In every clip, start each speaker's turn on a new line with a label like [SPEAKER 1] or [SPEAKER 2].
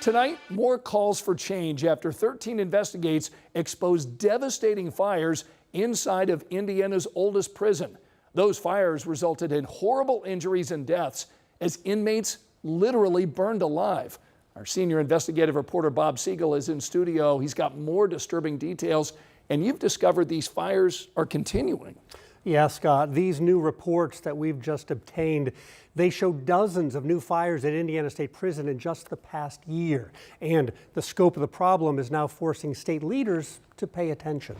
[SPEAKER 1] Tonight, more calls for change after 13 investigates exposed devastating fires inside of Indiana's oldest prison. Those fires resulted in horrible injuries and deaths as inmates literally burned alive. Our senior investigative reporter Bob Siegel is in studio. He's got more disturbing details, and you've discovered these fires are continuing.
[SPEAKER 2] Yeah, Scott, these new reports that we've just obtained, they show dozens of new fires at Indiana State Prison in just the past year. And the scope of the problem is now forcing state leaders to pay attention.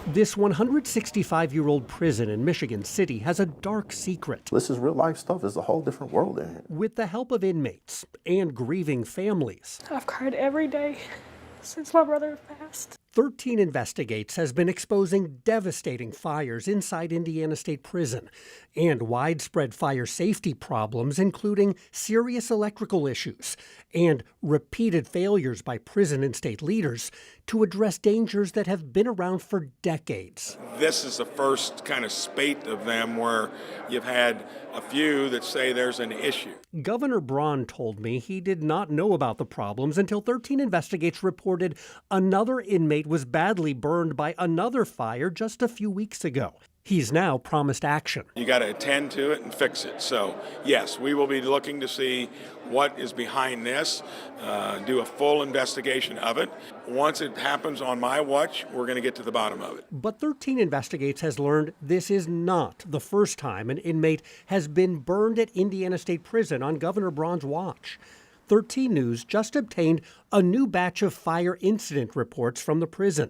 [SPEAKER 2] This 165-year-old prison in Michigan City has a dark secret.
[SPEAKER 3] This is real life stuff. It's a whole different world in here.
[SPEAKER 2] With the help of inmates and grieving families,
[SPEAKER 4] I've cried every day since my brother passed.
[SPEAKER 2] 13 Investigates has been exposing devastating fires inside Indiana State Prison and widespread fire safety problems, including serious electrical issues and repeated failures by prison and state leaders to address dangers that have been around for decades.
[SPEAKER 5] This is the first kind of spate of them where you've had a few that say there's an issue.
[SPEAKER 2] Governor Braun told me he did not know about the problems until 13 Investigates reported another inmate was badly burned by another fire just a few weeks ago. He's now promised action.
[SPEAKER 5] You got to attend to it and fix it. So, yes, we will be looking to see what is behind this, do a full investigation of it. Once it happens on my watch, we're going to get to the bottom of it.
[SPEAKER 2] But 13 Investigates has learned this is not the first time an inmate has been burned at Indiana State Prison on Governor Braun's watch. 13 News just obtained a new batch of fire incident reports from the prison.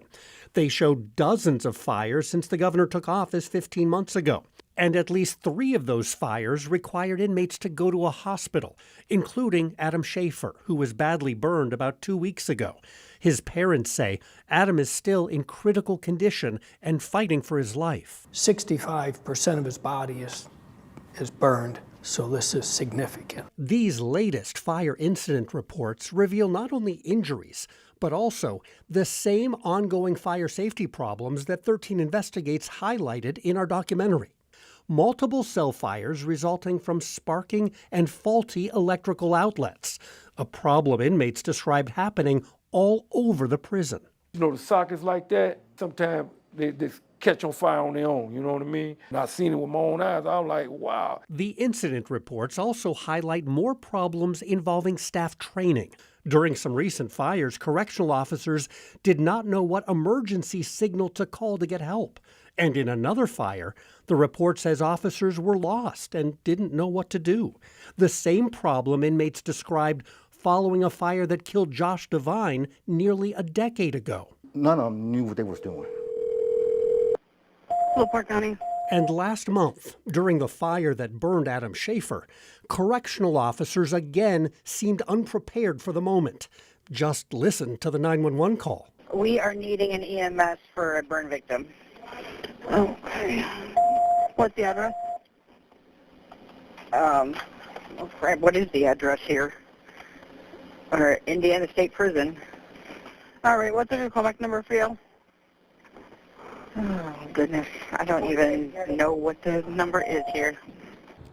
[SPEAKER 2] They show dozens of fires since the governor took office 15 months ago. And at least 3 of those fires required inmates to go to a hospital, including Adam Schaefer, who was badly burned about 2 weeks ago. His parents say Adam is still in critical condition and fighting for his life.
[SPEAKER 6] 65% of his body is burned. So this is significant.
[SPEAKER 2] These latest fire incident reports reveal not only injuries, but also the same ongoing fire safety problems that 13 Investigates highlighted in our documentary. Multiple cell fires resulting from sparking and faulty electrical outlets, a problem inmates described happening all over the prison.
[SPEAKER 7] You know, the sockets like that, sometimes they catch on fire on their own, you know what I mean? And I seen it with my own eyes. I was like, wow.
[SPEAKER 2] The incident reports also highlight more problems involving staff training. During some recent fires, correctional officers did not know what emergency signal to call to get help. And in another fire, the report says officers were lost and didn't know what to do. The same problem inmates described following a fire that killed Josh Devine nearly a decade ago.
[SPEAKER 8] None of them knew what they was doing.
[SPEAKER 9] Park County.
[SPEAKER 2] And last month, during the fire that burned Adam Schaefer, correctional officers again seemed unprepared for the moment. Just listen to the 911 call.
[SPEAKER 9] We are needing an EMS for a burn victim. Okay. What's the address? What is the address here? Or Indiana State Prison. All right, what's the callback number for you? Oh, goodness. I don't even know what the number is here.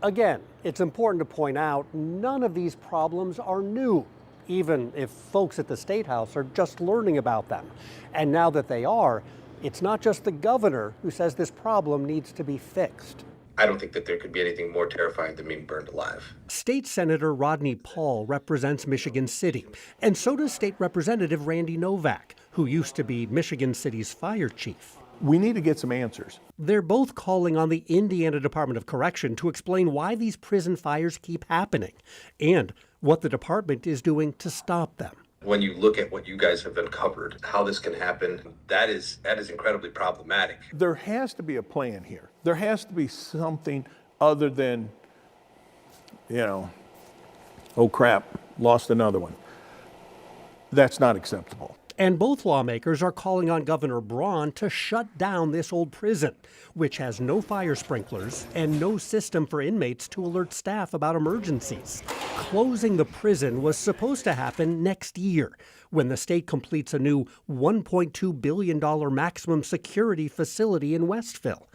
[SPEAKER 2] Again, it's important to point out none of these problems are new, even if folks at the State House are just learning about them. And now that they are, it's not just the governor who says this problem needs to be fixed.
[SPEAKER 10] I don't think that there could be anything more terrifying than being burned alive.
[SPEAKER 2] State Senator Rodney Paul represents Michigan City, and so does State Representative Randy Novak, who used to be Michigan City's fire chief.
[SPEAKER 11] We need to get some answers.
[SPEAKER 2] They're both calling on the Indiana Department of Correction to explain why these prison fires keep happening and what the department is doing to stop them.
[SPEAKER 10] When you look at what you guys have uncovered, how this can happen, that is incredibly problematic.
[SPEAKER 11] There has to be a plan here. There has to be something other than, oh crap, lost another one. That's not acceptable.
[SPEAKER 2] And both lawmakers are calling on Governor Braun to shut down this old prison, which has no fire sprinklers and no system for inmates to alert staff about emergencies. Closing the prison was supposed to happen next year, when the state completes a new $1.2 billion maximum security facility in Westville.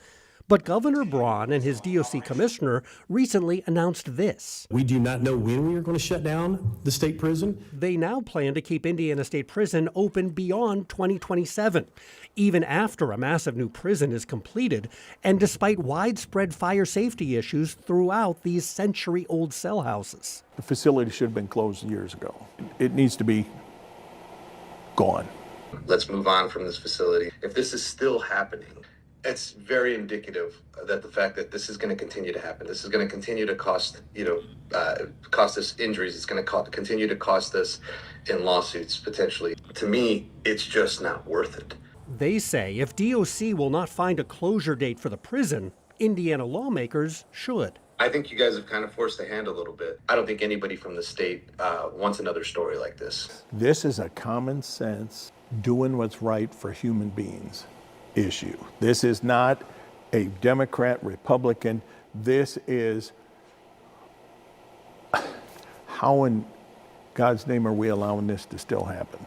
[SPEAKER 2] But Governor Braun and his DOC commissioner recently announced this.
[SPEAKER 12] We do not know when we are going to shut down the state prison.
[SPEAKER 2] They now plan to keep Indiana State Prison open beyond 2027, even after a massive new prison is completed, and despite widespread fire safety issues throughout these century-old cell houses.
[SPEAKER 11] The facility should have been closed years ago. It needs to be gone.
[SPEAKER 10] Let's move on from this facility. If this is still happening, it's very indicative that the fact that this is going to continue to happen. This is going to continue to cost, cost us injuries. It's going to continue to cost us in lawsuits, potentially. To me, it's just not worth it.
[SPEAKER 2] They say if DOC will not find a closure date for the prison, Indiana lawmakers should.
[SPEAKER 10] I think you guys have kind of forced the hand a little bit. I don't think anybody from the state wants another story like this.
[SPEAKER 11] This is a common sense, doing what's right for human beings issue. This is not a Democrat, Republican. This is how in God's name are we allowing this to still happen?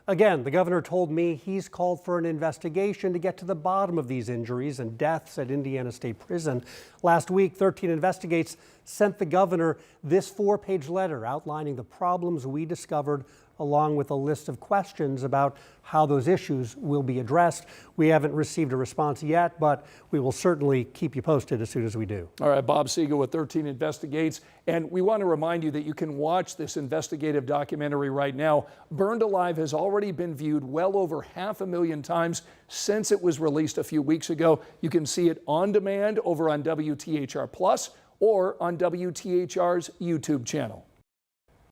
[SPEAKER 2] Again, the governor told me he's called for an investigation to get to the bottom of these injuries and deaths at Indiana State Prison. Last week, 13 Investigates sent the governor this 4-page letter outlining the problems we discovered, along with a list of questions about how those issues will be addressed. We haven't received a response yet, but we will certainly keep you posted as soon as we do.
[SPEAKER 1] All right, Bob Siegel with 13 Investigates. And we want to remind you that you can watch this investigative documentary right now. Burned Alive has already been viewed well over 500,000 times since it was released a few weeks ago. You can see it on demand over on WTHR Plus or on WTHR's YouTube channel.